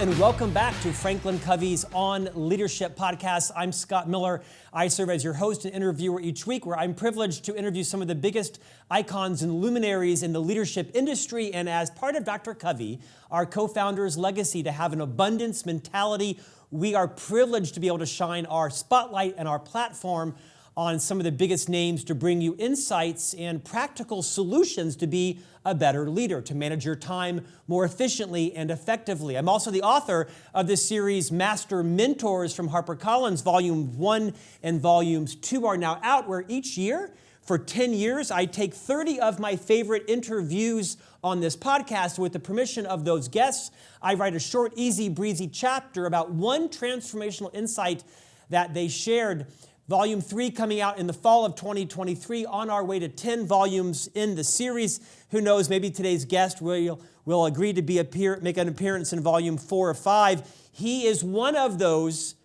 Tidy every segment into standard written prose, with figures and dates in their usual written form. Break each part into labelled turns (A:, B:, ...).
A: and welcome back to Franklin Covey's On Leadership podcast. I'm Scott Miller. I serve as your host and interviewer each week, where I'm privileged to interview some of the biggest icons and luminaries in the leadership industry. And as part of Dr. Covey, our co-founder's legacy to have an abundance mentality, we are privileged to be able to shine our spotlight and our platform on some of the biggest names to bring you insights and practical solutions to be a better leader, to manage your time more efficiently and effectively. I'm also the author of this series, Master Mentors from HarperCollins. Volume 1 and Volumes 2 are now out, where each year, for 10 years, I take 30 of my favorite interviews on this podcast. With the permission of those guests, I write a short, easy, breezy chapter about one transformational insight that they shared. Volume 3 coming out in the fall of 2023, on our way to 10 volumes in the series. Who knows, maybe today's guest will agree to make an appearance in Volume 4 or 5. He is one of those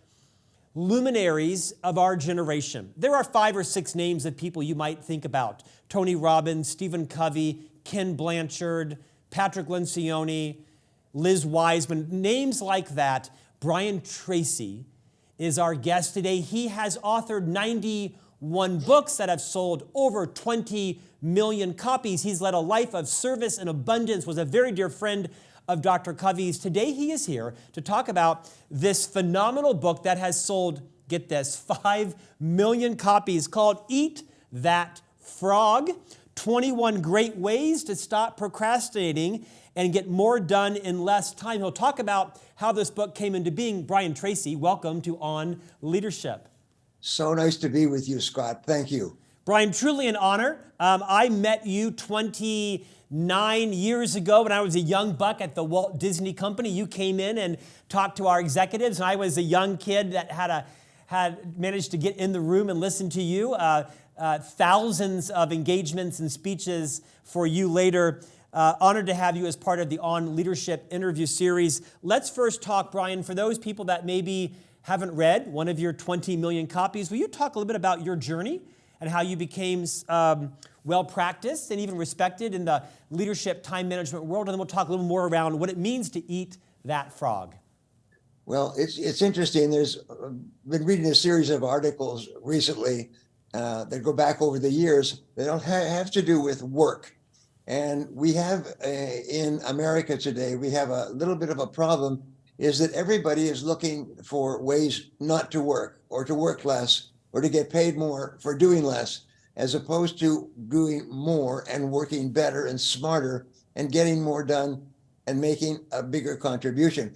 A: luminaries of our generation. There are 5 or 6 names of people you might think about: Tony Robbins, Stephen Covey, Ken Blanchard, Patrick Lencioni, Liz Wiseman, names like that. Brian Tracy is our guest today. He has authored 91 books that have sold over 20 million copies. He's led a life of service and abundance, was a very dear friend of Dr. Covey's. Today he is here to talk about this phenomenal book that has sold, get this, 5 million copies, called Eat That Frog, 21 Great Ways to Stop Procrastinating and Get More Done in Less Time. He'll talk about how this book came into being. Brian Tracy, welcome to On Leadership.
B: So nice to be with you, Scott. Thank you.
A: Brian, truly an honor. I met you 29 years ago when I was a young buck at the Walt Disney Company. You came in and talked to our executives, and I was a young kid that had managed to get in the room and listen to you. Thousands of engagements and speeches for you later. Honored to have you as part of the On Leadership interview series. Let's first talk, Brian, for those people that maybe haven't read one of your 20 million copies, will you talk a little bit about your journey and how you became well-practiced and even respected in the leadership time management world? And then we'll talk a little more around what it means to eat that frog.
B: Well, it's interesting. There's been reading a series of articles recently that go back over the years. They don't have to do with work. And we have in America today, we have a little bit of a problem, is that everybody is looking for ways not to work or to work less or to get paid more for doing less, as opposed to doing more and working better and smarter and getting more done and making a bigger contribution.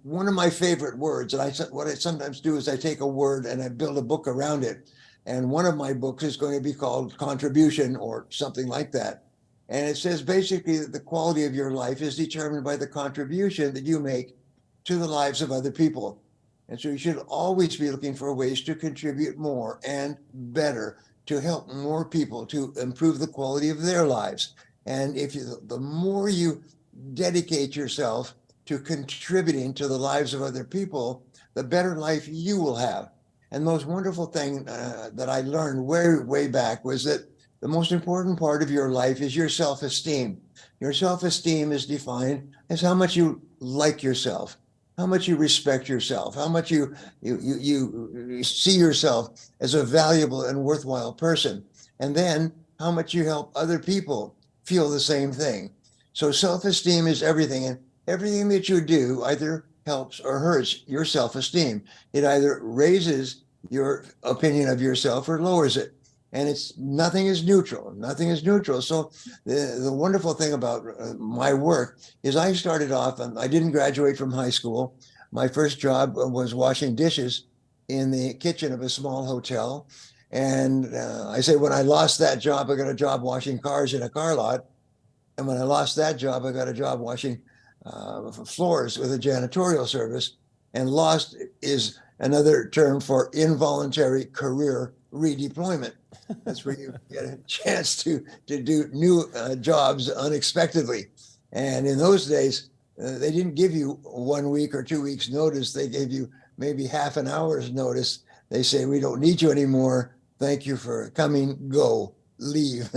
B: One of my favorite words, and what I sometimes do is I take a word and I build a book around it. And one of my books is going to be called Contribution or something like that. And it says basically that the quality of your life is determined by the contribution that you make to the lives of other people. And so you should always be looking for ways to contribute more and better, to help more people, to improve the quality of their lives. And the more you dedicate yourself to contributing to the lives of other people, the better life you will have. And the most wonderful thing that I learned way back was that the most important part of your life is your self-esteem. Your self-esteem is defined as how much you like yourself, how much you respect yourself, how much you see yourself as a valuable and worthwhile person, and then how much you help other people feel the same thing. So self-esteem is everything, and everything that you do either helps or hurts your self-esteem. It either raises your opinion of yourself or lowers it. And nothing is neutral. Nothing is neutral. So the wonderful thing about my work is I started off, and I didn't graduate from high school. My first job was washing dishes in the kitchen of a small hotel. And I say, when I lost that job, I got a job washing cars in a car lot. And when I lost that job, I got a job washing floors with a janitorial service. And lost is another term for involuntary career redeployment. That's where you get a chance to do new jobs unexpectedly. And in those days, they didn't give you 1 week or 2 weeks notice. They gave you maybe half an hour's notice. They say, we don't need you anymore. Thank you for coming, go, leave.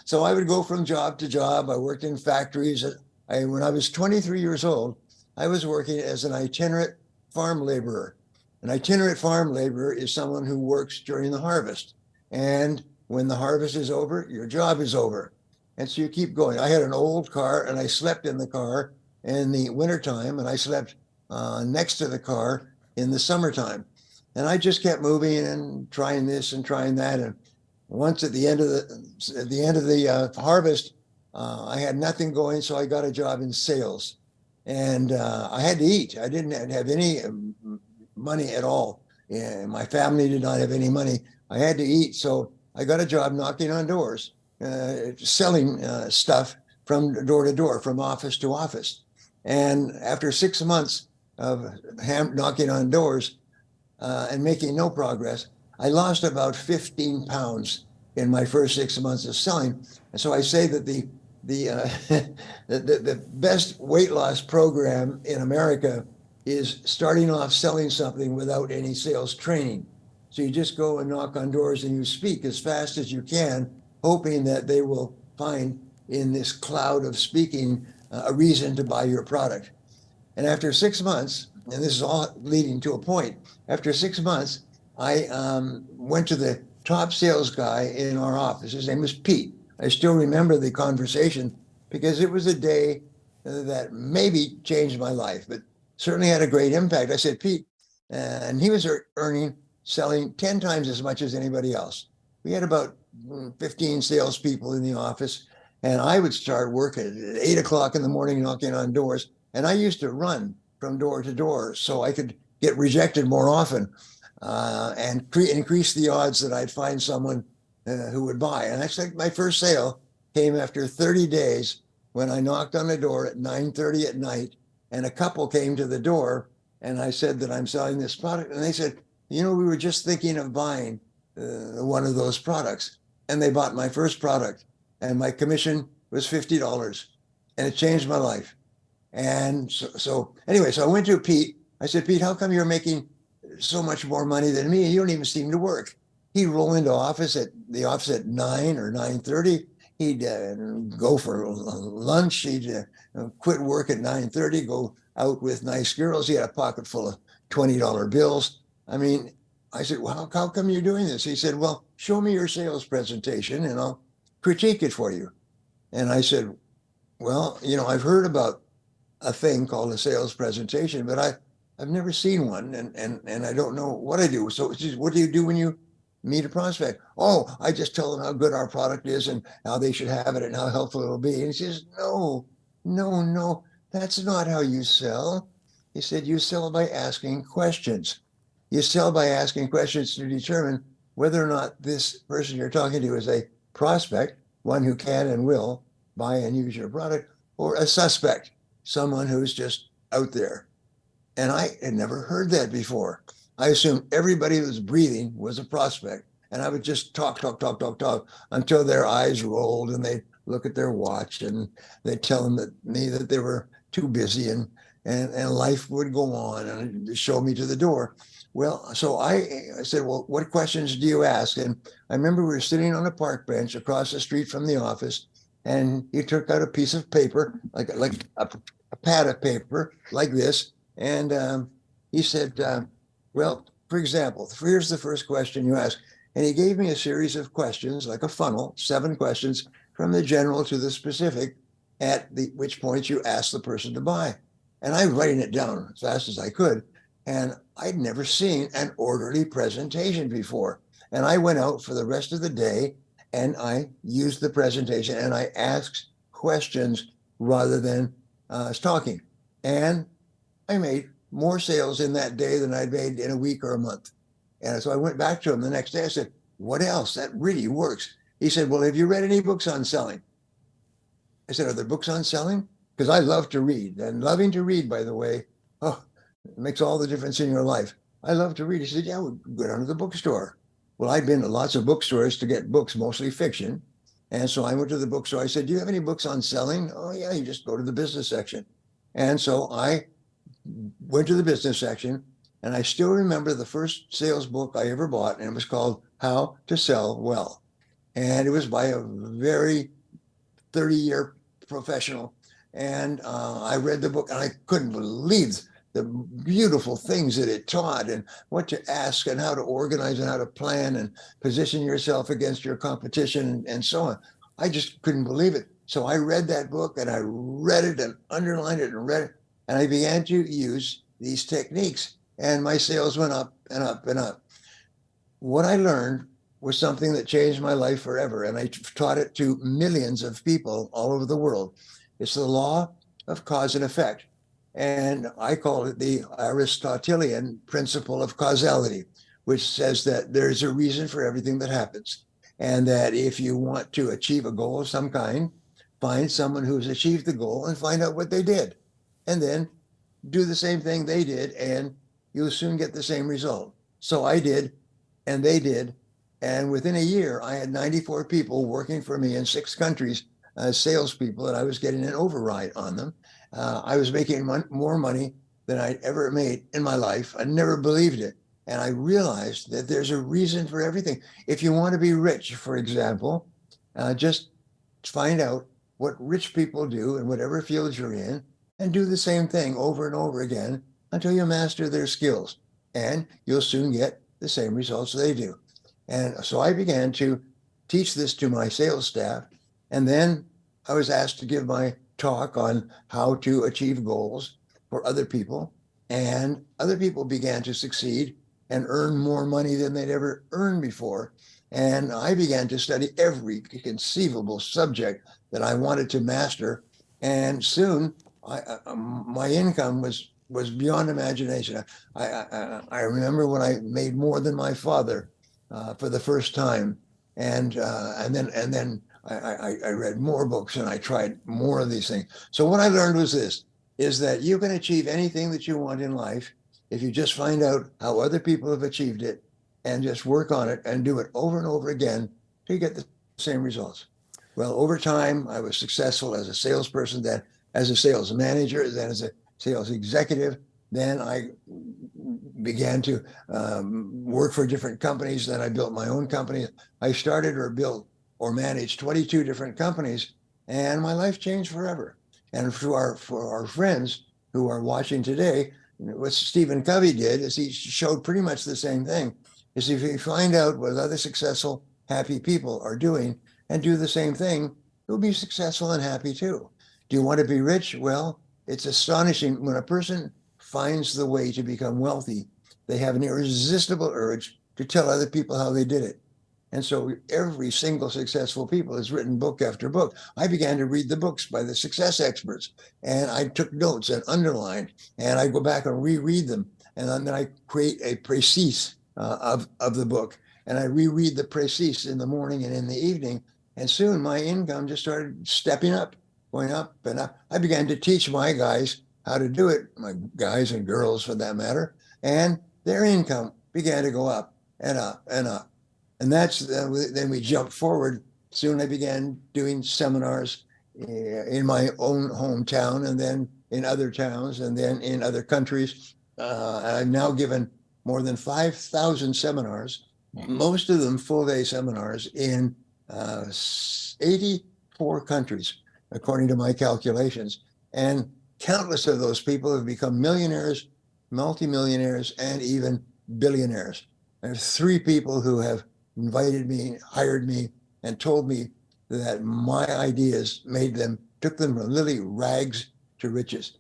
B: So I would go from job to job. I worked in factories. When I was 23 years old, I was working as an itinerant farm laborer. An itinerant farm laborer is someone who works during the harvest. And when the harvest is over, your job is over. And so you keep going. I had an old car and I slept in the car in the wintertime, and I slept next to the car in the summertime. And I just kept moving and trying this and trying that. And once at the end of the harvest, I had nothing going, so I got a job in sales. And I had to eat. I didn't have any money at all. Yeah, my family did not have any money. I had to eat, so I got a job knocking on doors, selling stuff from door to door, from office to office. And after 6 months of knocking on doors and making no progress, I lost about 15 pounds in my first 6 months of selling. And so I say that the best weight loss program in America is starting off selling something without any sales training. So you just go and knock on doors and you speak as fast as you can, hoping that they will find in this cloud of speaking a reason to buy your product. And after 6 months, and this is all leading to a point, after 6 months, I went to the top sales guy in our office. His name was Pete. I still remember the conversation because it was a day that maybe changed my life, but certainly had a great impact. I said, Pete, and he was selling 10 times as much as anybody else. We had about 15 salespeople in the office, and I would start work at 8 o'clock in the morning, knocking on doors. And I used to run from door to door so I could get rejected more often and increase the odds that I'd find someone who would buy. And that's like my first sale came after 30 days when I knocked on the door at 9:30 at night, and a couple came to the door, and I said that I'm selling this product. And they said, we were just thinking of buying one of those products. And they bought my first product, and my commission was $50, and it changed my life. And so anyway, so I went to Pete. I said, Pete, how come you're making so much more money than me? You don't even seem to work. He'd roll into the office at 9 or 9:30. He'd go for lunch. He'd quit work at 9:30, go out with nice girls. He had a pocket full of $20 bills. I mean, I said, well, how come you're doing this? He said, well, show me your sales presentation and I'll critique it for you. And I said, well, I've heard about a thing called a sales presentation, but I've never seen one, and I don't know what I do. So what do you do when you meet a prospect? Oh, I just tell them how good our product is and how they should have it and how helpful it'll be. And he says, no, that's not how you sell. He said, you sell by asking questions. You sell by asking questions to determine whether or not this person you're talking to is a prospect, one who can and will buy and use your product, or a suspect, someone who's just out there. And I had never heard that before. I assumed everybody who was breathing was a prospect. And I would just talk until their eyes rolled and they'd look at their watch and they'd tell me that they were too busy and life would go on and show me to the door. Well, so I said, well, what questions do you ask? And I remember we were sitting on a park bench across the street from the office, and he took out a piece of paper, like a pad of paper like this. And he said, well, for example, here's the first question you ask. And he gave me a series of questions, like a funnel, 7 questions from the general to the specific, at which point you ask the person to buy. And I'm writing it down as fast as I could. And I'd never seen an orderly presentation before. And I went out for the rest of the day and I used the presentation and I asked questions rather than talking. And I made more sales in that day than I'd made in a week or a month. And so I went back to him the next day. I said, what else? That really works. He said, well, have you read any books on selling? I said, are there books on selling? Because I love to read. And loving to read, by the way, it makes all the difference in your life. I love to read. He said, yeah, we'll go down to the bookstore. Well, I'd been to lots of bookstores to get books, mostly fiction. And so I went to the bookstore. I said, do you have any books on selling? Oh, yeah, you just go to the business section. And so I went to the business section, and I still remember the first sales book I ever bought, and it was called How to Sell Well. And it was by a very 30-year professional And I read the book and I couldn't believe the beautiful things that it taught and what to ask and how to organize and how to plan and position yourself against your competition and so on. I just couldn't believe it. So I read that book and I read it and underlined it and read it. And I began to use these techniques and my sales went up and up and up. What I learned was something that changed my life forever. And I taught it to millions of people all over the world. It's the law of cause and effect. And I call it the Aristotelian principle of causality, which says that there's a reason for everything that happens. And that if you want to achieve a goal of some kind, find someone who's achieved the goal and find out what they did. And then do the same thing they did, and you'll soon get the same result. So I did, and they did. And within a year, I had 94 people working for me in 6 countries as salespeople, and I was getting an override on them. I was making more money than I'd ever made in my life. I never believed it. And I realized that there's a reason for everything. If you want to be rich, for example, just find out what rich people do in whatever field you're in and do the same thing over and over again until you master their skills. And you'll soon get the same results they do. And so I began to teach this to my sales staff. And then I was asked to give my talk on how to achieve goals for other people. And other people began to succeed and earn more money than they'd ever earned before. And I began to study every conceivable subject that I wanted to master. And soon my income was beyond imagination. I remember when I made more than my father for the first time, and then I read more books and I tried more of these things. So what I learned was this: is that you can achieve anything that you want in life if you just find out how other people have achieved it and just work on it and do it over and over again till you get the same results. Well, over time, I was successful as a salesperson, then as a sales manager, then as a sales executive. Then I began to work for different companies. Then I built my own company. I started or built or managed 22 different companies, and my life changed forever. And for our friends who are watching today, what Stephen Covey did is he showed pretty much the same thing. Is if you find out what other successful, happy people are doing and do the same thing, you'll be successful and happy too. Do you want to be rich? Well, it's astonishing when a person finds the way to become wealthy, they have an irresistible urge to tell other people how they did it. And so every single successful people has written book after book. I began to read the books by the success experts, and I took notes and underlined, and I go back and reread them. And then I create a précis of the book, and I reread the précis in the morning and in the evening. And soon my income just started stepping up, going up and up. I began to teach my guys how to do it, my guys and girls for that matter, and their income began to go up and up and up. And that's then we jumped forward. Soon I began doing seminars in my own hometown, and then in other towns, and then in other countries. I've now given more than 5,000 seminars, most of them full-day seminars in 84 countries, according to my calculations. And countless of those people have become millionaires, multimillionaires, and even billionaires. There's 3 people who have invited me, hired me, and told me that my ideas took them from literally rags to riches.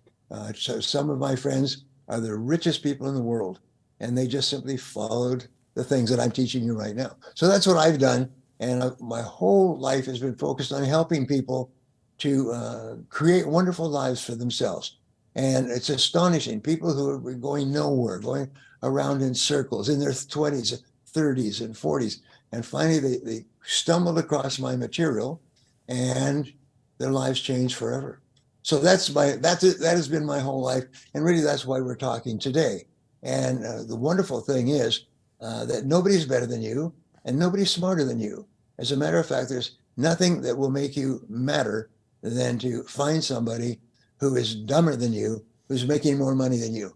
B: So some of my friends are the richest people in the world, and they just simply followed the things that I'm teaching you right now. So that's what I've done. And my whole life has been focused on helping people to create wonderful lives for themselves. And it's astonishing. People who are going nowhere, going around in circles in their 20s, 30s, and 40s. And finally, they stumbled across my material, and their lives changed forever. So that has been my whole life, and really that's why we're talking today. And the wonderful thing is that nobody's better than you, and nobody's smarter than you. As a matter of fact, there's nothing that will make you matter than to find somebody who is dumber than you, who's making more money than you.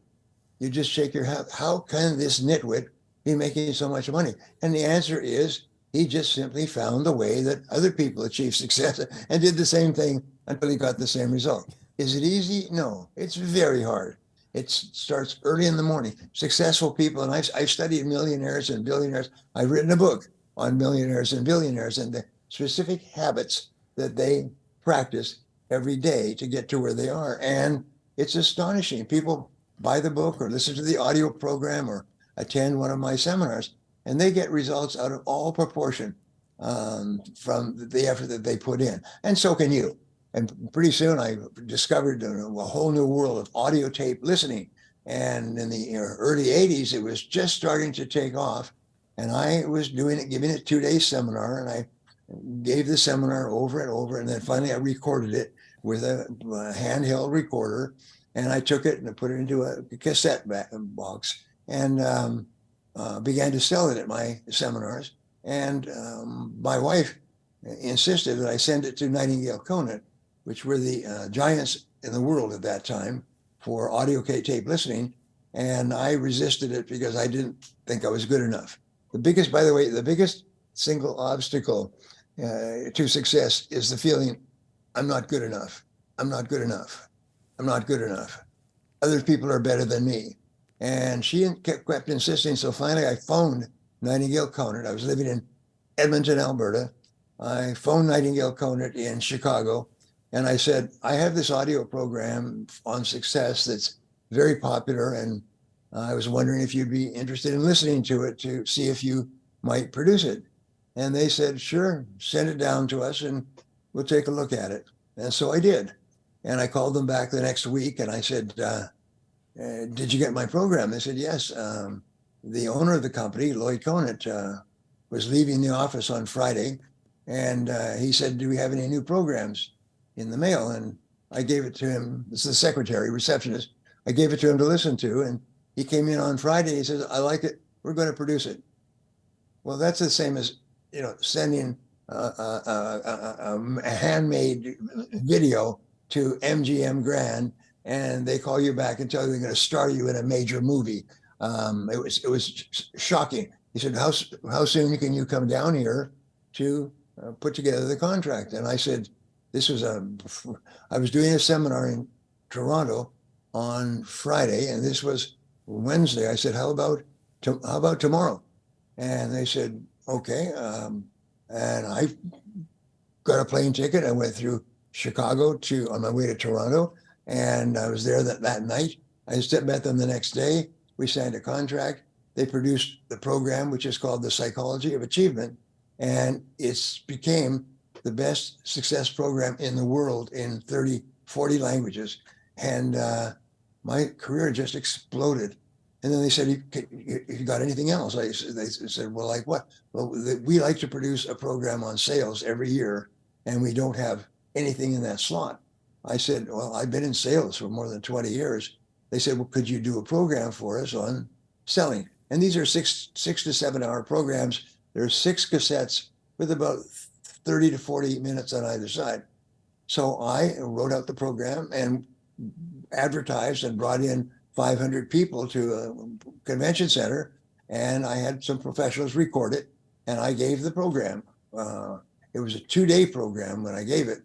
B: You just shake your head. How can this nitwit be making so much money? And the answer is he just simply found the way that other people achieved success and did the same thing until he got the same result. Is it easy? No, it's very hard. It starts early in the morning. Successful people, and I've studied millionaires and billionaires. I've written a book on millionaires and billionaires and the specific habits that they practice every day to get to where they are. And it's astonishing. People buy the book or listen to the audio program or attend one of my seminars, and they get results out of all proportion from the effort that they put in. And so can you. And pretty soon I discovered a whole new world of audio tape listening. And in the early 80s, it was just starting to take off. And I was doing it, giving a 2-day seminar, and I gave the seminar over and over. And then finally I recorded it with a handheld recorder. And I took it and I put it into a cassette box and began to sell it at my seminars. And my wife insisted that I send it to Nightingale Conant, which were the giants in the world at that time for audio tape listening. And I resisted it because I didn't think I was good enough. By the way, the biggest single obstacle to success is the feeling, I'm not good enough. I'm not good enough. I'm not good enough. Other people are better than me. And she kept insisting. So finally I phoned Nightingale Conant. I was living in Edmonton, Alberta. I phoned Nightingale Conant in Chicago. And I said, I have this audio program on success that's very popular. And I was wondering if you'd be interested in listening to it to see if you might produce it. And they said, sure, send it down to us and we'll take a look at it. And so I did. And I called them back the next week and I said, did you get my program? They said, yes. The owner of the company, Lloyd Conant, was leaving the office on Friday. And he said, do we have any new programs in the mail? And I gave it to him. It's the secretary, receptionist. I gave it to him to listen to. And he came in on Friday. He says, I like it. We're going to produce it. Well, that's the same as, sending a handmade video to MGM Grand, and they call you back and tell you they're going to star you in a major movie. It was shocking. He said, how soon can you come down here to put together the contract? And I said, I was doing a seminar in Toronto on Friday, and this was Wednesday. I said, how about tomorrow? And they said, okay. And I got a plane ticket. I went through Chicago on my way to Toronto, and I was there that night. I met them the next day. We signed a contract. They produced the program, which is called The Psychology of Achievement, and it became the best success program in the world in 30, 40 languages. And my career just exploded. And then they said, you got anything else? They said, well, like what? Well, we like to produce a program on sales every year, and we don't have anything in that slot. I said, well, I've been in sales for more than 20 years. They said, well, could you do a program for us on selling? And these are 6 to 7 hour programs. There's 6 cassettes with about 30 to 40 minutes on either side. So I wrote out the program and advertised and brought in 500 people to a convention center, and I had some professionals record it, and I gave the program. It was a 2-day program when I gave it.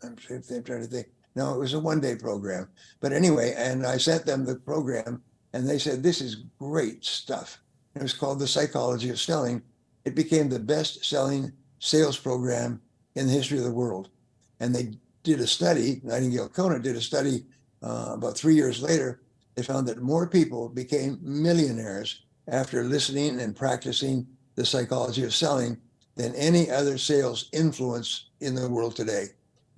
B: I'm trying to think. No, it was a 1-day program. But anyway, and I sent them the program, and they said, this is great stuff. It was called The Psychology of Selling. It became the best-selling sales program in the history of the world. And they did a study, Nightingale Conant did a study about 3 years later. They found that more people became millionaires after listening and practicing the psychology of selling than any other sales influence in the world today.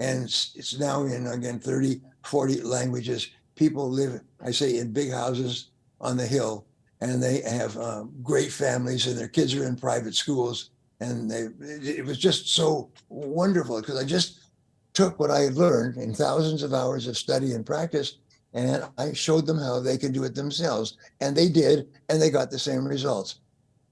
B: And it's now in, again, 30, 40 languages. People live, I say, in big houses on the hill, and they have great families, and their kids are in private schools. And it was just so wonderful because I just took what I had learned in thousands of hours of study and practice, and I showed them how they could do it themselves. And they did, and they got the same results.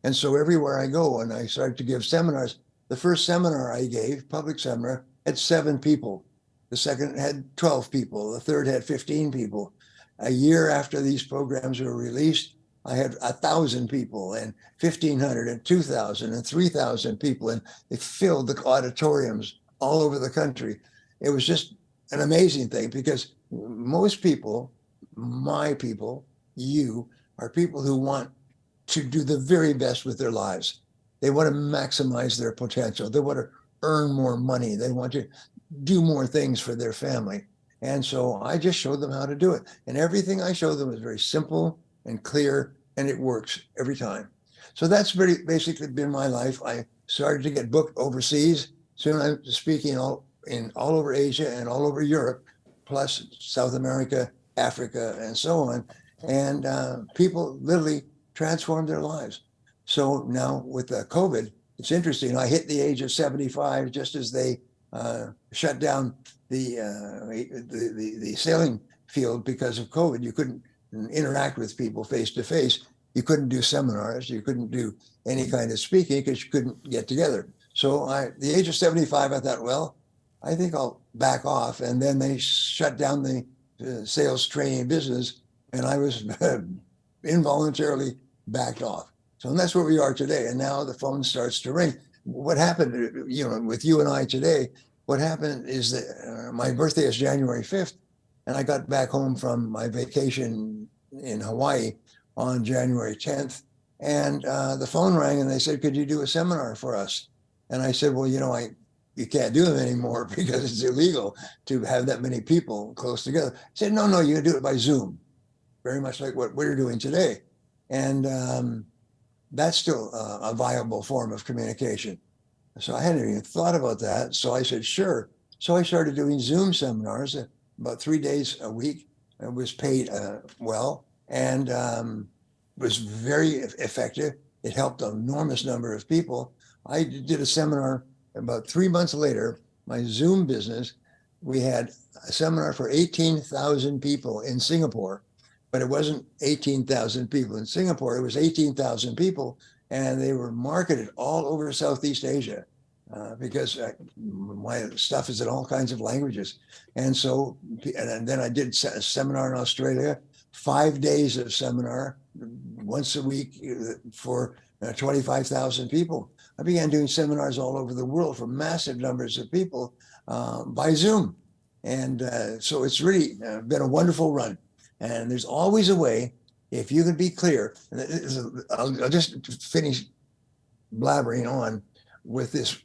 B: And so everywhere I go, and I started to give seminars, the first seminar I gave, public seminar, had 7 people. The second had 12 people. The third had 15 people. A year after these programs were released, I had 1,000 people and 1,500 and 2,000 and 3,000 people, and they filled the auditoriums all over the country. It was just an amazing thing because Most people, my people, you, are people who want to do the very best with their lives. They want to maximize their potential. They want to earn more money. They want to do more things for their family. And so I just showed them how to do it. And everything I showed them is very simple and clear, and it works every time. So that's basically been my life. I started to get booked overseas. Soon I'm speaking all over Asia and all over Europe, plus South America, Africa, and so on. And people literally transformed their lives. So now with COVID, it's interesting. I hit the age of 75 just as they shut down the sailing field because of COVID. You couldn't interact with people face to face. You couldn't do seminars. You couldn't do any kind of speaking because you couldn't get together. So the age of 75, I thought, well, I think I'll back off. And then they shut down the sales training business, and I was involuntarily backed off. So that's where we are today. And now the phone starts to ring. What happened, with you and I today, what happened is that my birthday is January 5th, and I got back home from my vacation in Hawaii on January 10th. And the phone rang and they said, could you do a seminar for us? And I said, well, you can't do them anymore because it's illegal to have that many people close together. I said, no, you can do it by Zoom, very much like what we're doing today. And that's still a viable form of communication. So I hadn't even thought about that. So I said, sure. So I started doing Zoom seminars about 3 days a week. It was paid well and was very effective. It helped an enormous number of people. I did a seminar about 3 months later, my Zoom business. We had a seminar for 18,000 people in Singapore, but it wasn't 18,000 people in Singapore. It was 18,000 people, and they were marketed all over Southeast Asia because my stuff is in all kinds of languages. And so, and then I did a seminar in Australia, 5 days of seminar once a week for 25,000 people. I began doing seminars all over the world for massive numbers of people by Zoom. And so it's really been a wonderful run. And there's always a way, if you can be clear. I'll just finish blabbering on with this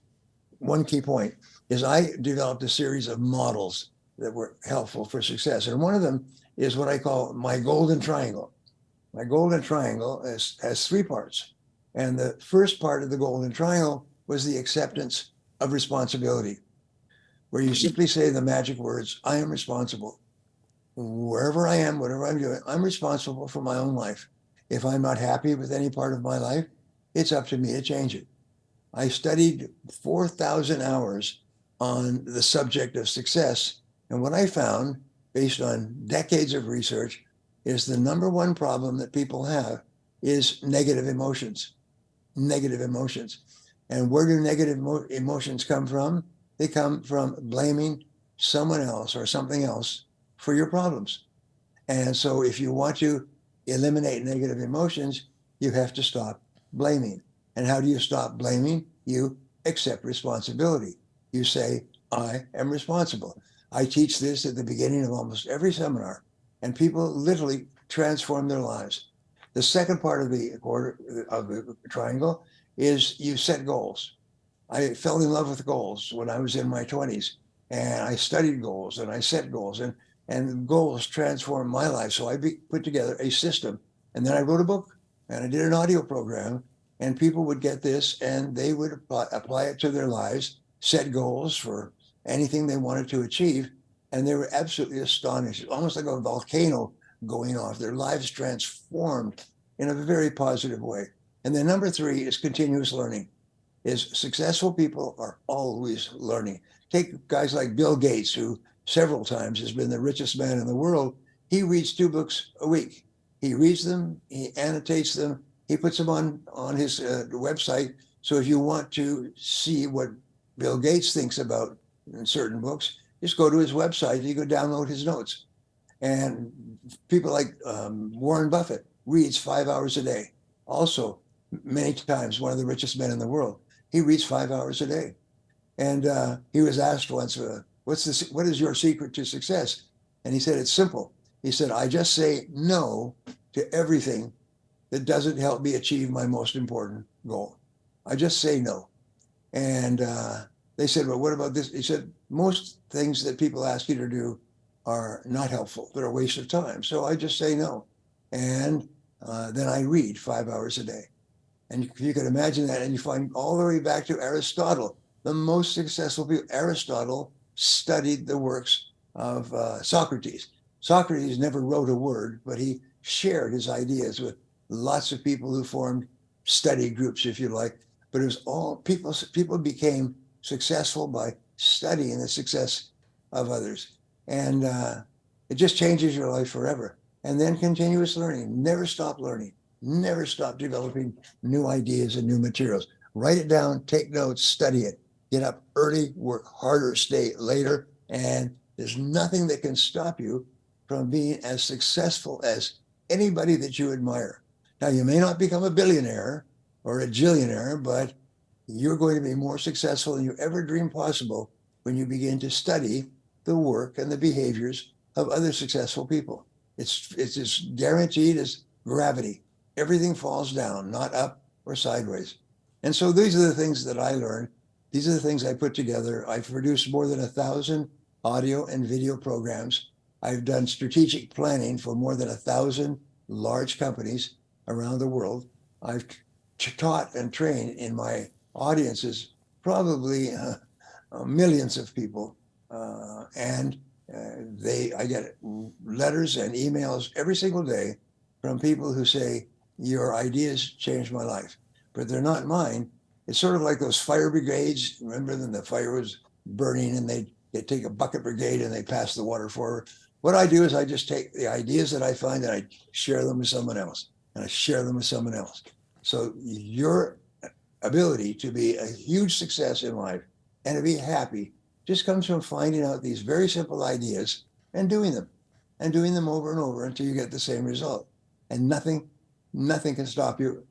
B: one key point, is I developed a series of models that were helpful for success. And one of them is what I call my golden triangle. My golden triangle has 3 parts. And the first part of the golden triangle was the acceptance of responsibility, where you simply say the magic words, I am responsible. Wherever I am, whatever I'm doing, I'm responsible for my own life. If I'm not happy with any part of my life, it's up to me to change it. I studied 4,000 hours on the subject of success. And what I found, based on decades of research, is the number one problem that people have is negative emotions. Negative emotions. And where do negative emotions come from? They come from blaming someone else or something else for your problems. And so if you want to eliminate negative emotions, you have to stop blaming. And how do you stop blaming? You accept responsibility. You say, I am responsible. I teach this at the beginning of almost every seminar, and people literally transform their lives. The second part of the triangle is you set goals. I fell in love with goals when I was in my 20s, and I studied goals and I set goals, and goals transformed my life. So I put together a system, and then I wrote a book and I did an audio program, and people would get this and they would apply it to their lives, set goals for anything they wanted to achieve. And they were absolutely astonished, almost like a volcano going off. Their lives transformed in a very positive way. And then number 3 is continuous learning. Is successful people are always learning. Take guys like Bill Gates, who several times has been the richest man in the world. He reads 2 books a week. He reads them, he annotates them, he puts them on his website. So if you want to see what Bill Gates thinks about certain books, just go to his website, you go download his notes. And people like Warren Buffett reads 5 hours a day. Also, many times one of the richest men in the world. He reads 5 hours a day. And he was asked once, what is your secret to success? And he said, it's simple. He said, I just say no to everything that doesn't help me achieve my most important goal. I just say no. And they said, well, what about this? He said, most things that people ask you to do are not helpful. They're a waste of time. So I just say no. And then I read 5 hours a day. And you can imagine that. And you find all the way back to Aristotle, the most successful people. Aristotle studied the works of Socrates. Socrates never wrote a word, but he shared his ideas with lots of people who formed study groups, if you like. But it was all people became successful by studying the success of others. And it just changes your life forever. And then continuous learning, never stop learning, never stop developing new ideas and new materials. Write it down, take notes, study it, get up early, work harder, stay later. And there's nothing that can stop you from being as successful as anybody that you admire. Now, you may not become a billionaire or a jillionaire, but you're going to be more successful than you ever dreamed possible when you begin to study the work and the behaviors of other successful people. It's as guaranteed as gravity. Everything falls down, not up or sideways. And so these are the things that I learned. These are the things I put together. I've produced more than 1,000 audio and video programs. I've done strategic planning for more than 1,000 large companies around the world. I've taught and trained in my audiences probably millions of people. I get letters and emails every single day from people who say, your ideas changed my life, but they're not mine. It's sort of like those fire brigades. Remember when the fire was burning and they take a bucket brigade and they pass the water forward. What I do is I just take the ideas that I find and I share them with someone else, and I share them with someone else. So your ability to be a huge success in life and to be happy just comes from finding out these very simple ideas and doing them over and over until you get the same result. And nothing can stop you.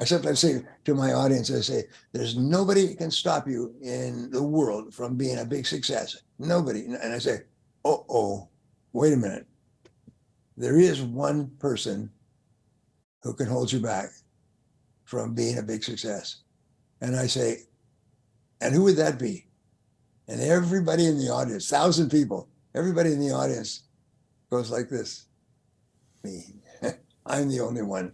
B: I sometimes say to my audience, I say, there's nobody can stop you in the world from being a big success. Nobody. And I say, wait a minute. There is one person who can hold you back from being a big success. And I say, and who would that be? And everybody in the audience, 1,000 people, everybody in the audience goes like this. Me. I'm the only one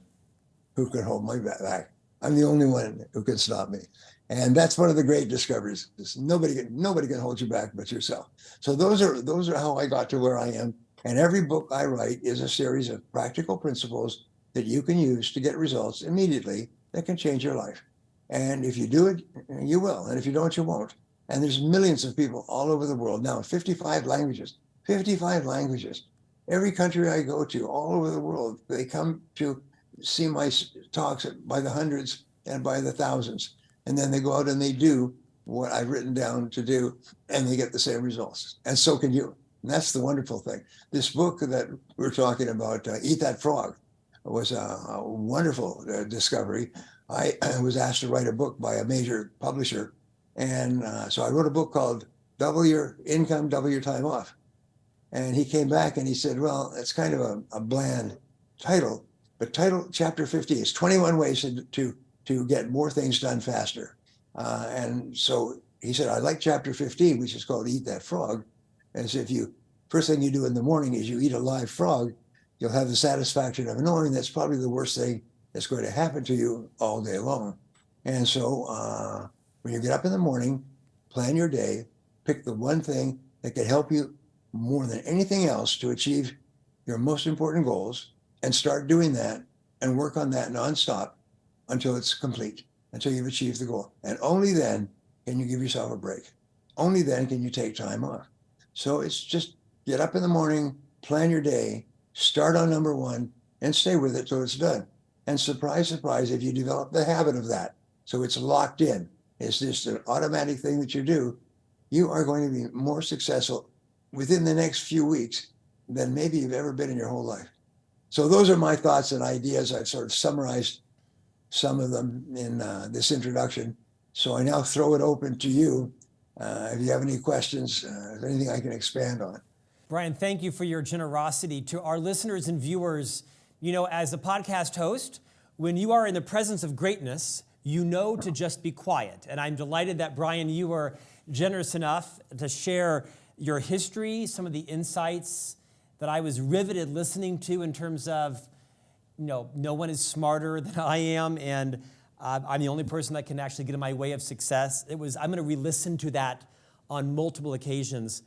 B: who can hold my back. I'm the only one who can stop me. And that's one of the great discoveries. Nobody can hold you back but yourself. So those are how I got to where I am. And every book I write is a series of practical principles that you can use to get results immediately that can change your life. And if you do it, you will. And if you don't, you won't. And there's millions of people all over the world now, 55 languages. Every country I go to, all over the world, they come to see my talks by the hundreds and by the thousands. And then they go out and they do what I've written down to do, and they get the same results. And so can you. And that's the wonderful thing. This book that we're talking about, Eat That Frog, was a wonderful discovery. I was asked to write a book by a major publisher. And so I wrote a book called Double Your Income, Double Your Time Off. And he came back and he said, well, it's kind of a bland title, but chapter 50 is 21 ways to get more things done faster. And so he said, I like chapter 15, which is called Eat That Frog. As if first thing you do in the morning is you eat a live frog, you'll have the satisfaction of knowing that's probably the worst thing that's going to happen to you all day long. And so when you get up in the morning, plan your day, pick the one thing that can help you more than anything else to achieve your most important goals, and start doing that and work on that nonstop until it's complete, until you've achieved the goal. And only then can you give yourself a break. Only then can you take time off. So it's just get up in the morning, plan your day, start on number one, and stay with it till it's done. And surprise, surprise, if you develop the habit of that, so it's locked in, it's just an automatic thing that you do, you are going to be more successful within the next few weeks than maybe you've ever been in your whole life. So those are my thoughts and ideas. I've sort of summarized some of them in this introduction. So I now throw it open to you. If you have any questions, if anything I can expand on.
A: Brian, thank you for your generosity. To our listeners and viewers, as a podcast host, when you are in the presence of greatness, you know to just be quiet. And I'm delighted that, Brian, you were generous enough to share your history, some of the insights that I was riveted listening to in terms of, no one is smarter than I am, and I'm the only person that can actually get in my way of success. I'm going to re-listen to that on multiple occasions.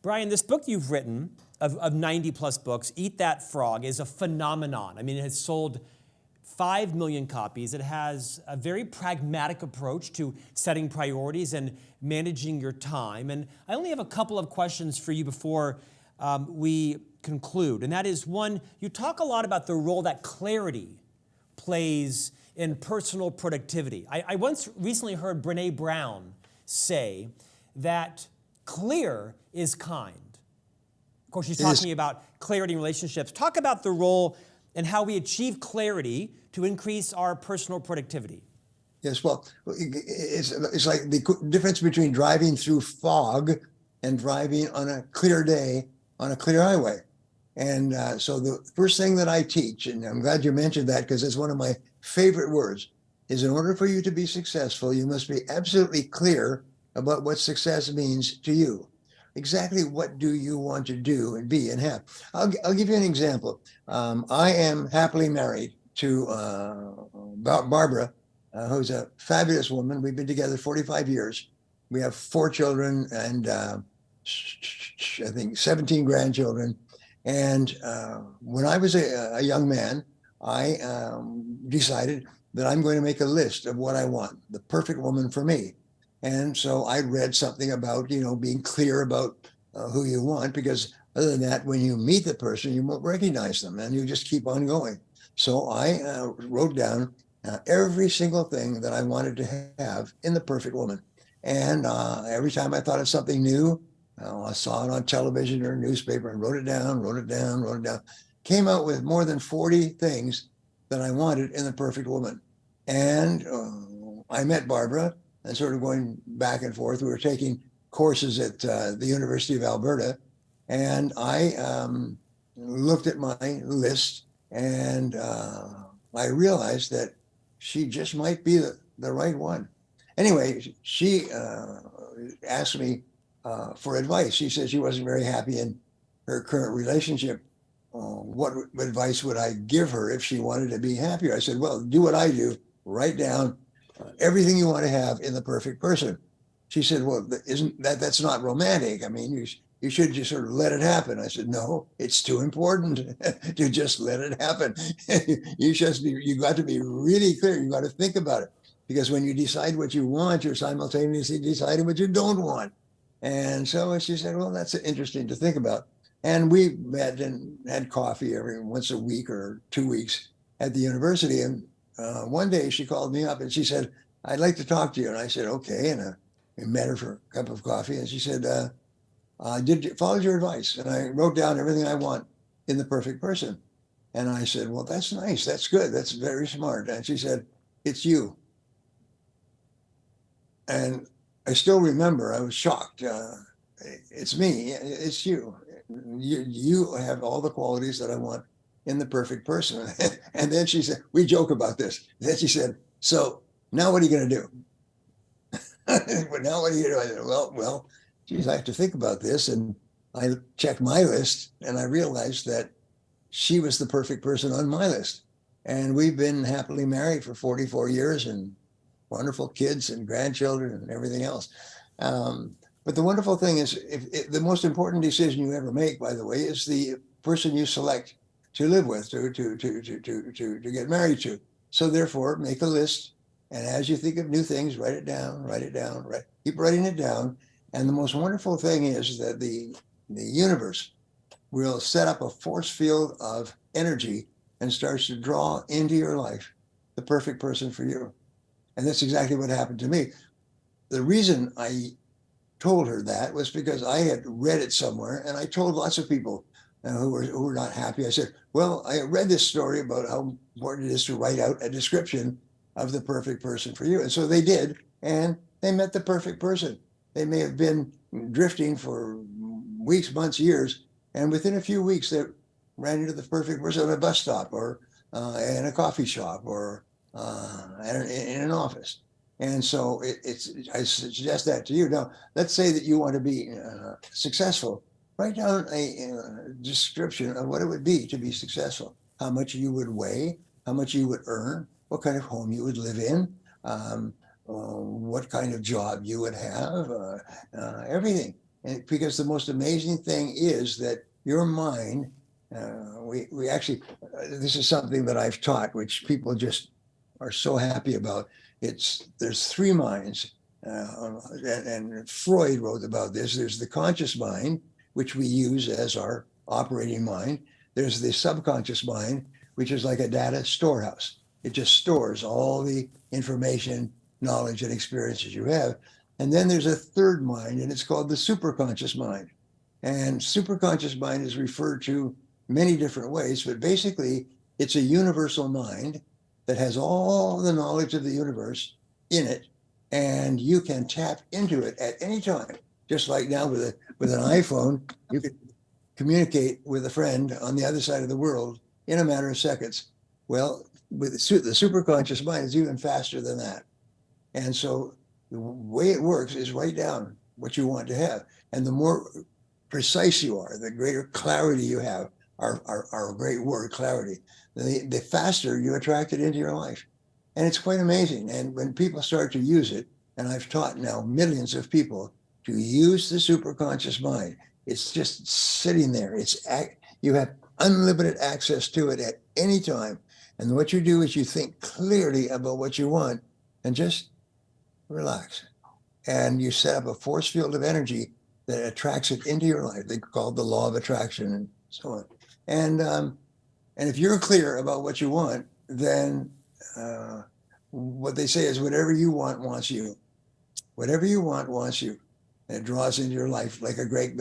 A: Brian, this book you've written of 90 plus books, Eat That Frog, is a phenomenon. I mean, it has sold 5 million copies. It has a very pragmatic approach to setting priorities and managing your time. And I only have a couple of questions for you before we conclude. And that is, one, you talk a lot about the role that clarity plays in personal productivity. I once recently heard Brene Brown say that clear is kind. Of course, she's talking about clarity in relationships. Talk about the role and how we achieve clarity to increase our personal productivity.
B: Yes, well, it's like the difference between driving through fog and driving on a clear day on a clear highway. And so the first thing that I teach, and I'm glad you mentioned that because it's one of my favorite words, is in order for you to be successful, you must be absolutely clear about what success means to you. Exactly what do you want to do and be and have? I'll give you an example. I am happily married to Barbara, who's a fabulous woman. We've been together 45 years. We have 4 children and I think 17 grandchildren. And when I was a young man, I decided that I'm going to make a list of what I want, the perfect woman for me. And so I read something about, being clear about who you want, because other than that, when you meet the person, you won't recognize them and you just keep on going. So I wrote down every single thing that I wanted to have in the perfect woman. And every time I thought of something new, I saw it on television or newspaper and wrote it down. Came out with more than 40 things that I wanted in the perfect woman. And I met Barbara and sort of going back and forth. We were taking courses at the University of Alberta. And I looked at my list and I realized that she just might be the right one. Anyway, she asked me for advice. She said she wasn't very happy in her current relationship. What advice would I give her if she wanted to be happier? I said, well, do what I do. Write down everything you want to have in the perfect person. She said, well, that's not romantic. I mean, you should just sort of let it happen. I said, no, it's too important to just let it happen. You got to be really clear. You got to think about it, because when you decide what you want, you're simultaneously deciding what you don't want. And so she said, well, that's interesting to think about. And we met and had coffee every once a week or 2 weeks at the university. And one day she called me up and she said, I'd like to talk to you. And I said, okay. And we met her for a cup of coffee. And she said, followed your advice. And I wrote down everything I want in the perfect person. And I said, well, that's nice. That's good. That's very smart. And she said, it's you. And I still remember, I was shocked. It's me. It's you. You have all the qualities that I want in the perfect person. And then she said, we joke about this. Then she said, so now what are you going to do? Now what are you going to do? I said, well, geez, I have to think about this. And I checked my list and I realized that she was the perfect person on my list. And we've been happily married for 44 years and wonderful kids and grandchildren and everything else. But the wonderful thing is, the most important decision you ever make, by the way, is the person you select to live with, to get married to. So therefore, make a list. And as you think of new things, write it down, keep writing it down. And the most wonderful thing is that the universe will set up a force field of energy and starts to draw into your life the perfect person for you. And that's exactly what happened to me. The reason I told her that was because I had read it somewhere, and I told lots of people who were not happy. I said, well, I read this story about how important it is to write out a description of the perfect person for you. And so they did, and they met the perfect person. They may have been drifting for weeks, months, years. And within a few weeks, they ran into the perfect person at a bus stop or in a coffee shop or in an office. And so I suggest that to you. Now, let's say that you want to be successful. Write down a description of what it would be to be successful. How much you would weigh, how much you would earn, what kind of home you would live in, what kind of job you would have, everything. And because the most amazing thing is that your mind, we actually, this is something that I've taught, which people just are so happy about. There's three minds, and Freud wrote about this. There's the conscious mind, which we use as our operating mind. There's the subconscious mind, which is like a data storehouse. It just stores all the information, knowledge, and experiences you have. And then there's a third mind, and it's called the superconscious mind. And superconscious mind is referred to many different ways, but basically it's a universal mind that has all the knowledge of the universe in it, and you can tap into it at any time. Just like now with an iPhone, you could communicate with a friend on the other side of the world in a matter of seconds. Well, with the superconscious mind is even faster than that. And so the way it works is write down what you want to have. And the more precise you are, the greater clarity you have, our great word, clarity, the faster you attract it into your life. And it's quite amazing. And when people start to use it, and I've taught now millions of people to use the superconscious mind, it's just sitting there. You have unlimited access to it at any time. And what you do is you think clearly about what you want and just relax. And you set up a force field of energy that attracts it into your life. They call it the law of attraction and so on. And if you're clear about what you want, then what they say is whatever you want wants you. Whatever you want wants you. And it draws into your life like a great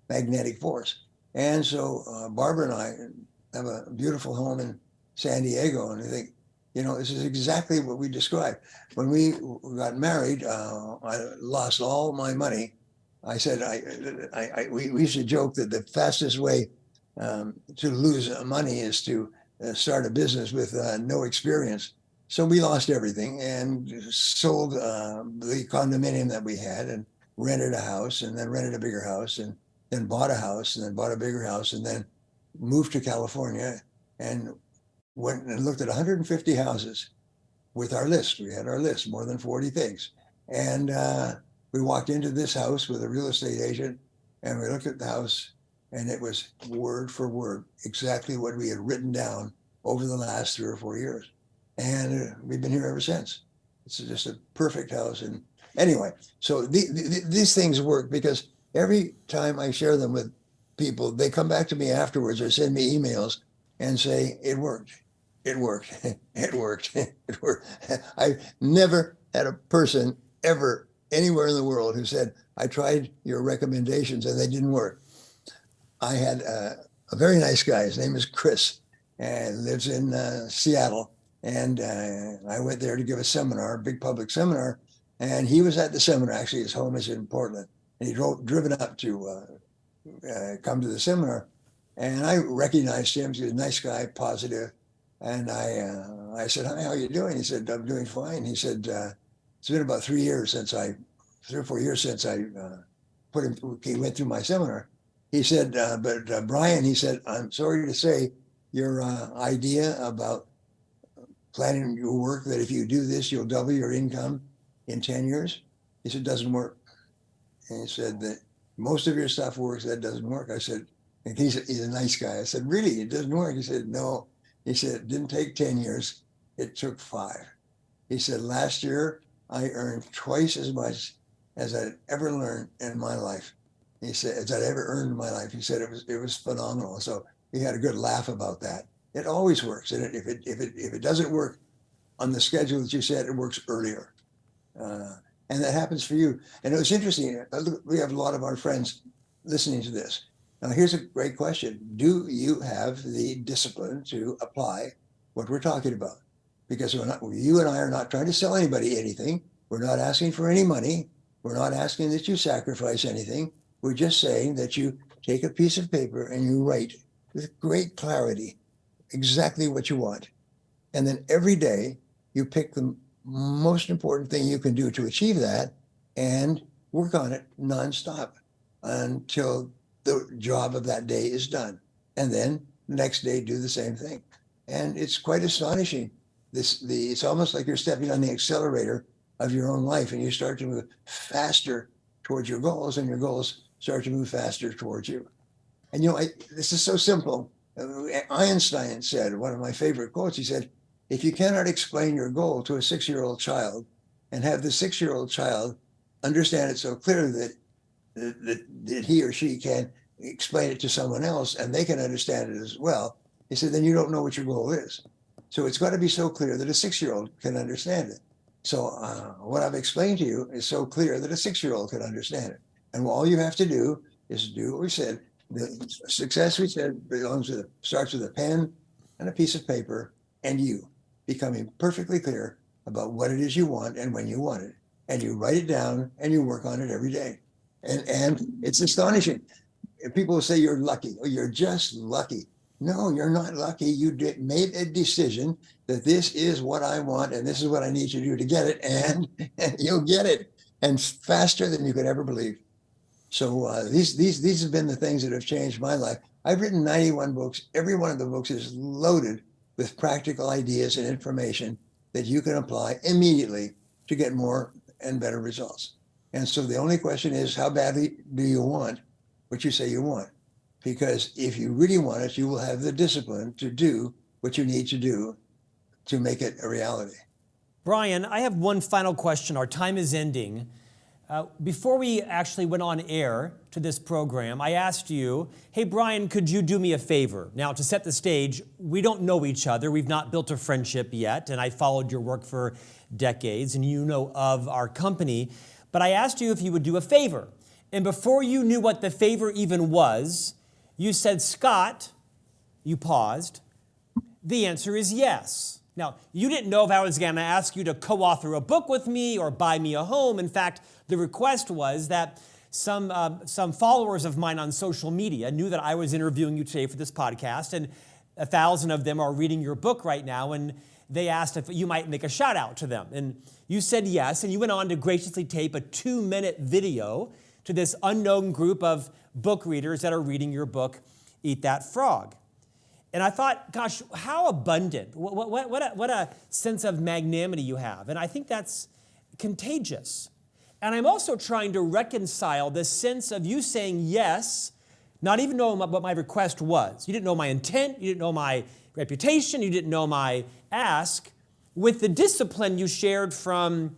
B: magnetic force. And so Barbara and I have a beautiful home in San Diego, and I think, this is exactly what we described. When we got married, I lost all my money. I said, we used to joke that the fastest way to lose money is to start a business with no experience. So we lost everything and sold the condominium that we had and rented a house, and then rented a bigger house, and then bought a house, and then bought a bigger house, and then moved to California and went and looked at 150 houses with our list. We had our list, more than 40 things. And we walked into this house with a real estate agent, and we looked at the house, and it was word for word exactly what we had written down over the last 3 or 4 years. And we've been here ever since. It's just a perfect house. And anyway, so these things work because every time I share them with people, they come back to me afterwards or send me emails and say, it worked. It worked. It worked. It worked. I've never had a person ever anywhere in the world who said, I tried your recommendations and they didn't work. I had a very nice guy. His name is Chris, and lives in Seattle. And I went there to give a seminar, a big public seminar. And he was at the seminar. Actually, his home is in Portland. And he driven up to come to the seminar. And I recognized him. He was a nice guy, positive. And I said, hi, how are you doing? He said, I'm doing fine. He said, it's been about 3 or 4 years since I he went through my seminar. He said, but Brian, he said, I'm sorry to say your idea about planning your work, that if you do this, you'll double your income in 10 years. He said, doesn't work. And he said that most of your stuff works, that doesn't work. I said, and he's a nice guy. I said, really, it doesn't work? He said, no. He said, it didn't take 10 years. It took 5. He said, last year, I earned twice as much as I'd ever learned in my life. He said, as I'd ever earned in my life. He said, it was phenomenal. So he had a good laugh about that. It always works. And if it doesn't work on the schedule that you said, it works earlier. And that happens for you. And it was interesting. We have a lot of our friends listening to this. Now, here's a great question. Do you have the discipline to apply what we're talking about? Because you and I are not trying to sell anybody anything. We're not asking for any money. We're not asking that you sacrifice anything. We're just saying that you take a piece of paper and you write with great clarity exactly what you want. And then every day you pick the most important thing you can do to achieve that and work on it nonstop until the job of that day is done. And then the next day do the same thing. And it's quite astonishing. It's almost like you're stepping on the accelerator of your own life, and you start to move faster towards your goals, and your goals start to move faster towards you. And this is so simple. Einstein said, one of my favorite quotes, he said, if you cannot explain your goal to a 6-year-old child and have the 6-year-old child understand it so clearly that he or she can explain it to someone else and they can understand it as well, he said, then you don't know what your goal is. So it's got to be so clear that a 6-year-old can understand it. So what I've explained to you is so clear that a 6-year-old can understand it. And all you have to do is do what we said. The success, we said, starts with a pen and a piece of paper, and you becoming perfectly clear about what it is you want and when you want it. And you write it down and you work on it every day. And it's astonishing. People will say you're lucky, or you're just lucky. No, you're not lucky. You made a decision that this is what I want and this is what I need to do to get it, and you'll get it, and faster than you could ever believe. So these have been the things that have changed my life. I've written 91 books. Every one of the books is loaded with practical ideas and information that you can apply immediately to get more and better results. And so the only question is, how badly do you want what you say you want? Because if you really want it, you will have the discipline to do what you need to do to make it a reality.
A: Brian, I have one final question. Our time is ending. Before we actually went on air to this program, I asked you, hey, Brian, could you do me a favor? Now, to set the stage, we don't know each other. We've not built a friendship yet, and I followed your work for decades, and you know of our company. But I asked you if you would do a favor. And before you knew what the favor even was, you said, Scott, you paused. The answer is yes. Now, you didn't know if I was going to ask you to co-author a book with me or buy me a home. In fact, the request was that some followers of mine on social media knew that I was interviewing you today for this podcast, and 1,000 of them are reading your book right now, and they asked if you might make a shout out to them. And you said yes, and you went on to graciously tape a 2-minute video to this unknown group of book readers that are reading your book, Eat That Frog. And I thought, gosh, how abundant, what a sense of magnanimity you have. And I think that's contagious. And I'm also trying to reconcile this sense of you saying yes, not even knowing what my request was. You didn't know my intent, you didn't know my reputation, you didn't know my ask, with the discipline you shared from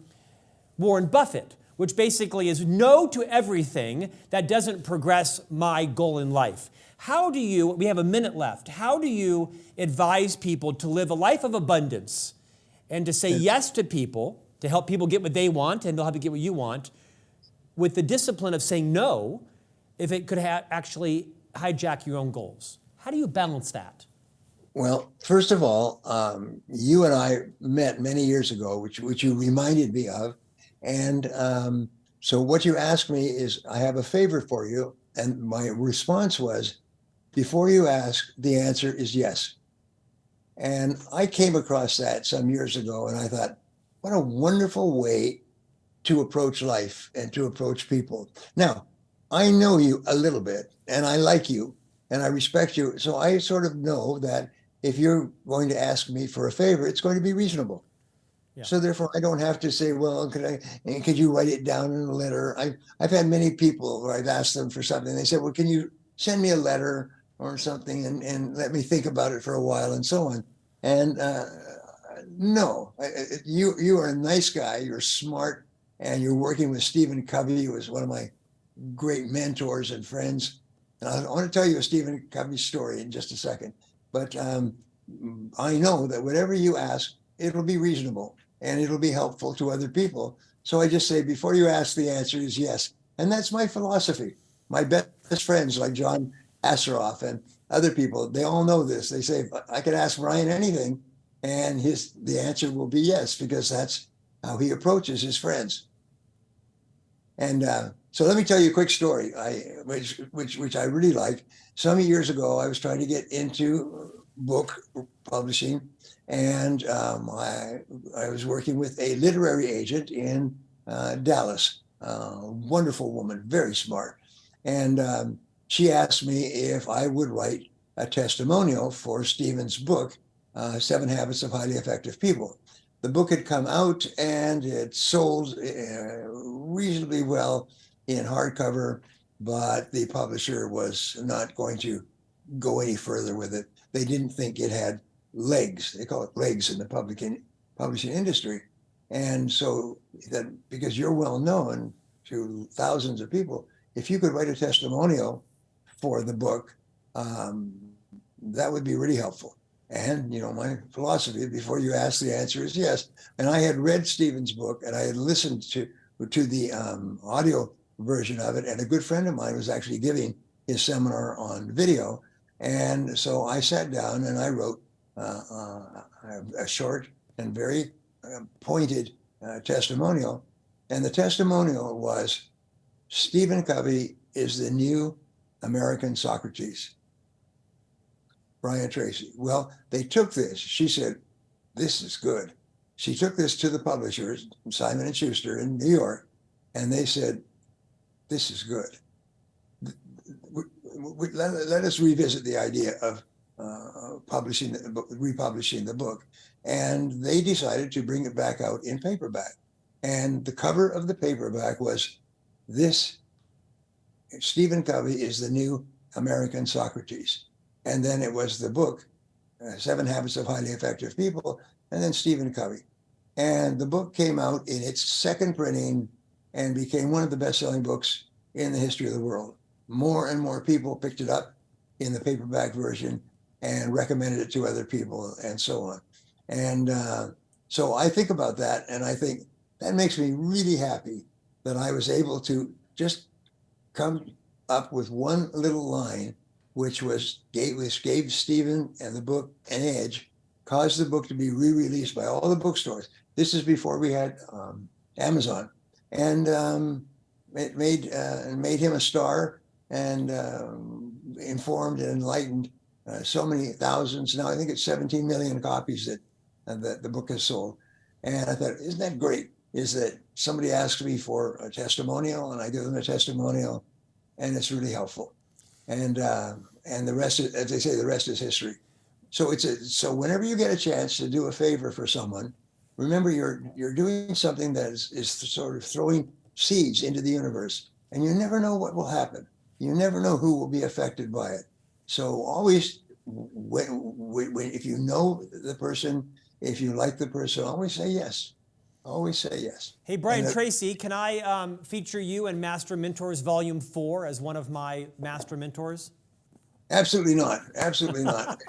A: Warren Buffett, which basically is no to everything that doesn't progress my goal in life. How do you, we have a minute left, how do you advise people to live a life of abundance and to say yes to people, to help people get what they want and they'll help you get what you want, with the discipline of saying no if it could actually hijack your own goals? How do you balance that?
B: Well, first of all, you and I met many years ago, which you reminded me of. And so what you asked me is, I have a favor for you. And my response was, before you ask, the answer is yes. And I came across that some years ago, and I thought, what a wonderful way to approach life and to approach people. Now, I know you a little bit, and I like you, and I respect you. So I sort of know that if you're going to ask me for a favor, it's going to be reasonable. Yeah. So therefore, I don't have to say, well, could you write it down in a letter? I've had many people where I've asked them for something. They said, well, can you send me a letter or something and let me think about it for a while and so on. And no, you are a nice guy. You're smart, and you're working with Stephen Covey, who is one of my great mentors and friends. And I want to tell you a Stephen Covey story in just a second. But I know that whatever you ask, it'll be reasonable and it'll be helpful to other people. So I just say, before you ask, the answer is yes. And that's my philosophy. My best friends like John Asseroff and other people, they all know this. They say, I could ask Brian anything, and the answer will be yes, because that's how he approaches his friends. And so let me tell you a quick story, which I really like. Some years ago, I was trying to get into book publishing, and I was working with a literary agent in Dallas. Wonderful woman, very smart, and she asked me if I would write a testimonial for Stephen's book, 7 Habits of Highly Effective People. The book had come out and it sold reasonably well in hardcover, but the publisher was not going to go any further with it. They didn't think it had legs. They call it legs in the publishing industry. And so that because you're well known to thousands of people, if you could write a testimonial for the book, that would be really helpful. And, my philosophy before you ask, the answer is yes. And I had read Stephen's book and I had listened to the audio version of it. And a good friend of mine was actually giving his seminar on video. And so I sat down and I wrote a short and very pointed testimonial. And the testimonial was, Stephen Covey is the new American Socrates. Brian Tracy. Well, they took this. She said, this is good. She took this to the publishers, Simon & Schuster in New York, and they said, this is good. Let us revisit the idea of publishing the book, republishing the book. And they decided to bring it back out in paperback. And the cover of the paperback was, this, Stephen Covey is the new American Socrates. And then it was the book, 7 Habits of Highly Effective People, and then Stephen Covey. And the book came out in its second printing and became one of the best-selling books in the history of the world. More and more people picked it up in the paperback version and recommended it to other people and so on. And so I think about that, and I think that makes me really happy that I was able to just come up with one little line which gave Stephen and the book an edge, caused the book to be re-released by all the bookstores. This is before we had Amazon, and it made him a star, and informed and enlightened so many thousands. Now I think it's 17 million copies that the book has sold. And I thought, isn't that great? Is that somebody asks me for a testimonial, and I give them a testimonial, and it's really helpful. And the rest is, as they say, the rest is history. So so whenever you get a chance to do a favor for someone, remember you're doing something that is sort of throwing seeds into the universe, and you never know what will happen. You never know who will be affected by it. So always, if you know the person, if you like the person, always say yes. Always say yes.
A: Hey, Brian Tracy, can I feature you in Master Mentors Volume 4 as one of my master mentors?
B: Absolutely not. Absolutely not.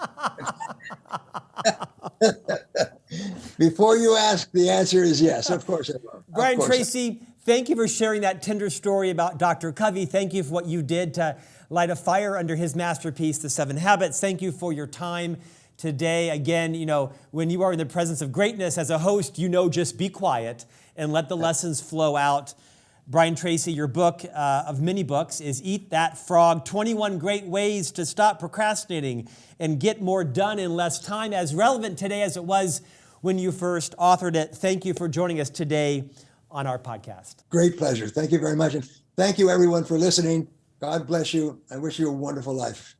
B: Before you ask, the answer is yes. Of course I will.
A: Brian Tracy, thank you for sharing that tender story about Dr. Covey. Thank you for what you did to light a fire under his masterpiece, The 7 Habits. Thank you for your time today. Again, when you are in the presence of greatness as a host, just be quiet and let the lessons flow out. Brian Tracy, your book of many books is Eat That Frog, 21 Great Ways to Stop Procrastinating and Get More Done in Less Time, as relevant today as it was when you first authored it. Thank you for joining us today on our podcast.
B: Great pleasure. Thank you very much. And thank you everyone for listening. God bless you. I wish you a wonderful life.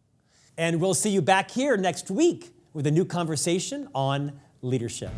A: And we'll see you back here next week with a new conversation on leadership.